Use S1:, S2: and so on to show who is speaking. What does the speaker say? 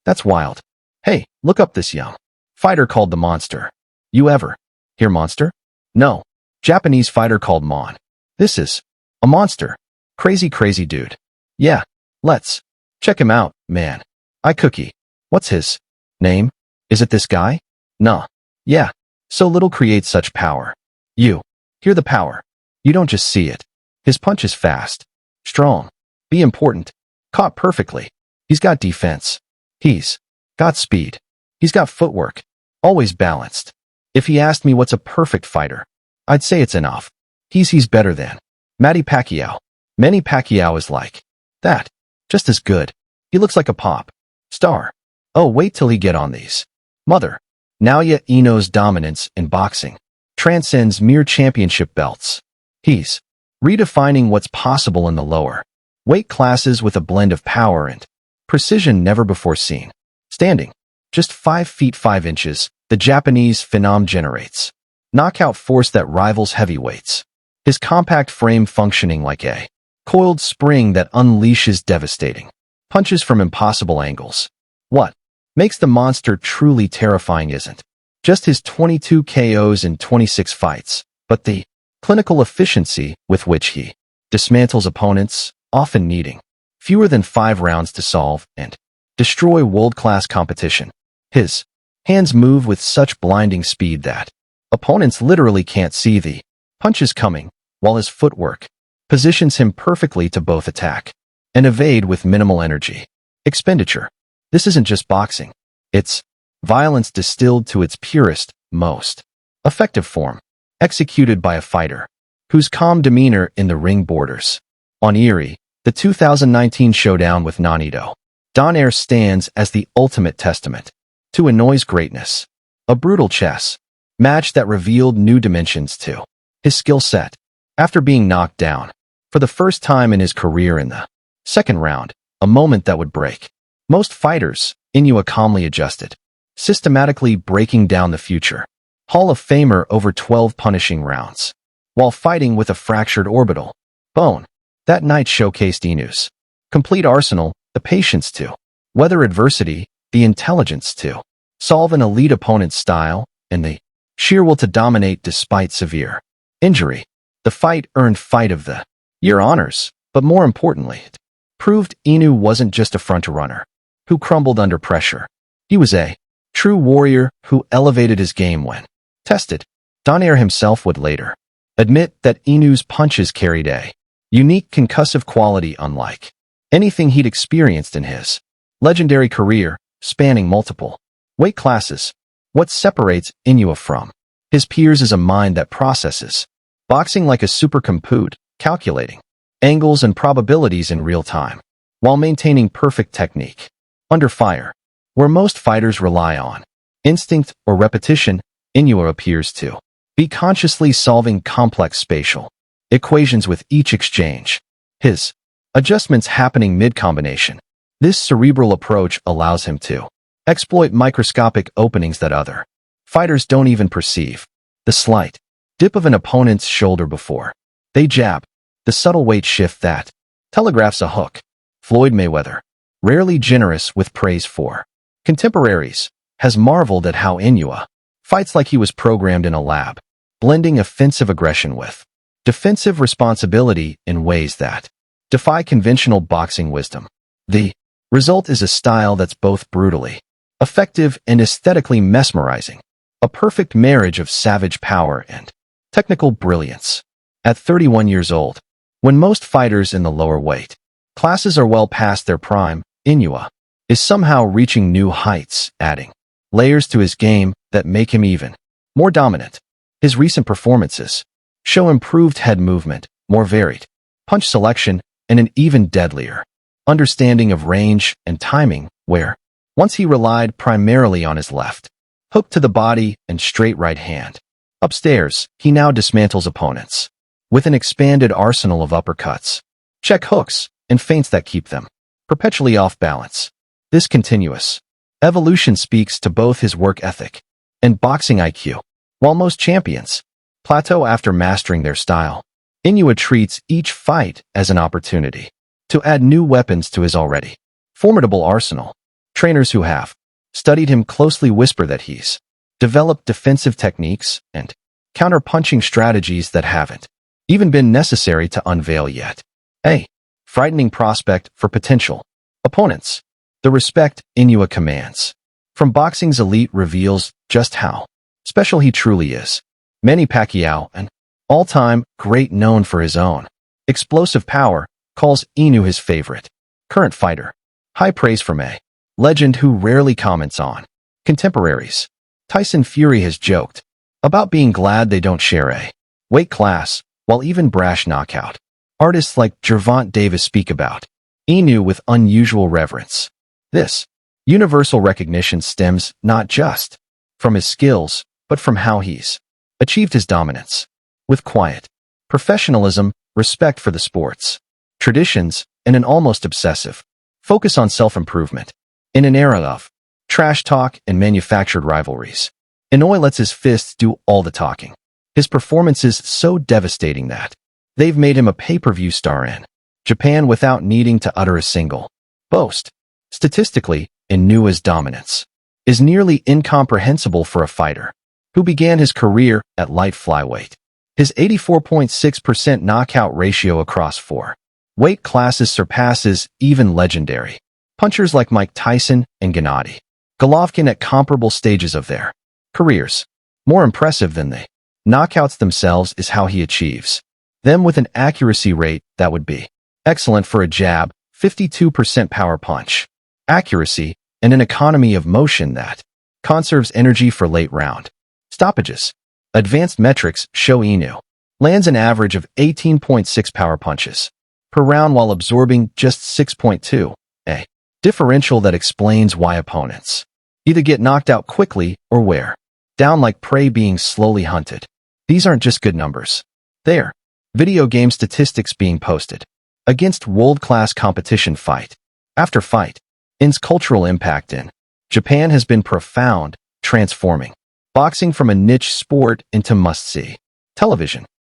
S1: That's wild. Hey, look up this young fighter called the Monster. You ever hear monster? No. Japanese fighter called Mon. This is a monster. Crazy dude. Yeah, let's check him out, man. Cookie. What's his name? Is it this guy? Nah. Yeah. So little creates such power. You hear the power. You don't just see it. His punch is fast, strong, be important, caught perfectly. He's got defense. He's got speed. He's got footwork. Always balanced. If he asked me what's a perfect fighter, I'd say it's enough. He's better than Manny Pacquiao. Manny Pacquiao is like that. Just as good. He looks like a pop star. Oh, wait till he get on these. Mother. Naoya Inoue's dominance in boxing transcends mere championship belts. He's redefining what's possible in the lower weight classes with a blend of power and precision never before seen. Standing just 5 feet 5 inches, the Japanese phenom generates knockout force that rivals heavyweights. His compact frame functioning like a coiled spring that unleashes devastating punches from impossible angles. What makes the monster truly terrifying isn't just his 22 KOs in 26 fights, but the clinical efficiency with which he dismantles opponents, often needing fewer than 5 rounds to solve and destroy world-class competition. His hands move with such blinding speed that opponents literally can't see the punches coming, while his footwork positions him perfectly to both attack and evade with minimal energy expenditure. This isn't just boxing. It's violence distilled to its purest, most effective form, executed by a fighter whose calm demeanor in the ring borders on eerie. The 2019 showdown with Naoya Donaire stands as the ultimate testament to Inoue's greatness. A brutal chess match that revealed new dimensions to his skill set. After being knocked down for the first time in his career in the second round, a moment that would break most fighters, Inoue calmly adjusted, systematically breaking down the future Hall of Famer over 12 punishing rounds, while fighting with a fractured orbital bone. That night showcased Inoue's complete arsenal, the patience to weather adversity, the intelligence to solve an elite opponent's style, and the sheer will to dominate despite severe injury. The fight earned Fight of the Year honors, but more importantly, it proved Inoue wasn't just a front-runner who crumbled under pressure. He was a true warrior who elevated his game when tested. Donaire himself would later admit that Inoue's punches carried a unique concussive quality unlike anything he'd experienced in his legendary career, spanning multiple weight classes. What separates Inoue from his peers is a mind that processes boxing like a supercomputer, calculating angles and probabilities in real time, while maintaining perfect technique under fire. Where most fighters rely on instinct or repetition, Inoue appears to be consciously solving complex spatial equations with each exchange. His adjustments happening mid-combination. This cerebral approach allows him to exploit microscopic openings that other fighters don't even perceive. The slight dip of an opponent's shoulder before they jab, the subtle weight shift that telegraphs a hook. Floyd Mayweather, rarely generous with praise for contemporaries, has marveled at how Inoue fights like he was programmed in a lab, blending offensive aggression with defensive responsibility in ways that defy conventional boxing wisdom. The result is a style that's both brutally effective and aesthetically mesmerizing, a perfect marriage of savage power and technical brilliance. At 31 years old, when most fighters in the lower weight classes are well past their prime, Inoue is somehow reaching new heights, adding layers to his game that make him even more dominant. His recent performances show improved head movement, more varied punch selection, and an even deadlier understanding of range and timing, where once he relied primarily on his left hook to the body and straight right hand. Upstairs, he now dismantles opponents with an expanded arsenal of uppercuts, check hooks, and feints that keep them perpetually off balance. This continuous evolution speaks to both his work ethic and boxing IQ. While most champions plateau after mastering their style, Inoue treats each fight as an opportunity to add new weapons to his already formidable arsenal. Trainers who have studied him closely whisper that he's developed defensive techniques and counter-punching strategies that haven't even been necessary to unveil yet. A frightening prospect for potential opponents. The respect Inoue commands from boxing's elite reveals just how special he truly is. Manny Pacquiao, an all-time great known for his own explosive power, calls Inoue his favorite current fighter. High praise from a legend who rarely comments on contemporaries. Tyson Fury has joked about being glad they don't share a weight class, while even brash knockout artists like Gervonta Davis speak about Inoue with unusual reverence. This universal recognition stems not just from his skills, but from how he's achieved his dominance. With quiet professionalism, respect for the sport's traditions, and an almost obsessive focus on self-improvement. In an era of trash talk and manufactured rivalries, Inoue lets his fists do all the talking. His performance is so devastating that they've made him a pay-per-view star in Japan without needing to utter a single boast. Statistically, Inoue's dominance is nearly incomprehensible for a fighter who began his career at light flyweight. His 84.6% knockout ratio across 4 weight classes surpasses even legendary punchers like Mike Tyson and Gennady Golovkin at comparable stages of their careers. More impressive than the knockouts themselves is how he achieves them with an accuracy rate that would be excellent for a jab, 52% power punch accuracy, and an economy of motion that conserves energy for late round stoppages. Advanced metrics show Inoue lands an average of 18.6 power punches per round while absorbing just 6.2, a differential that explains why opponents either get knocked out quickly or wear down like prey being slowly hunted. These aren't just good numbers. They're video game statistics being posted against world-class competition. Fight after fight, In's cultural impact in Japan has been profound, transforming boxing from a niche sport into must-see television.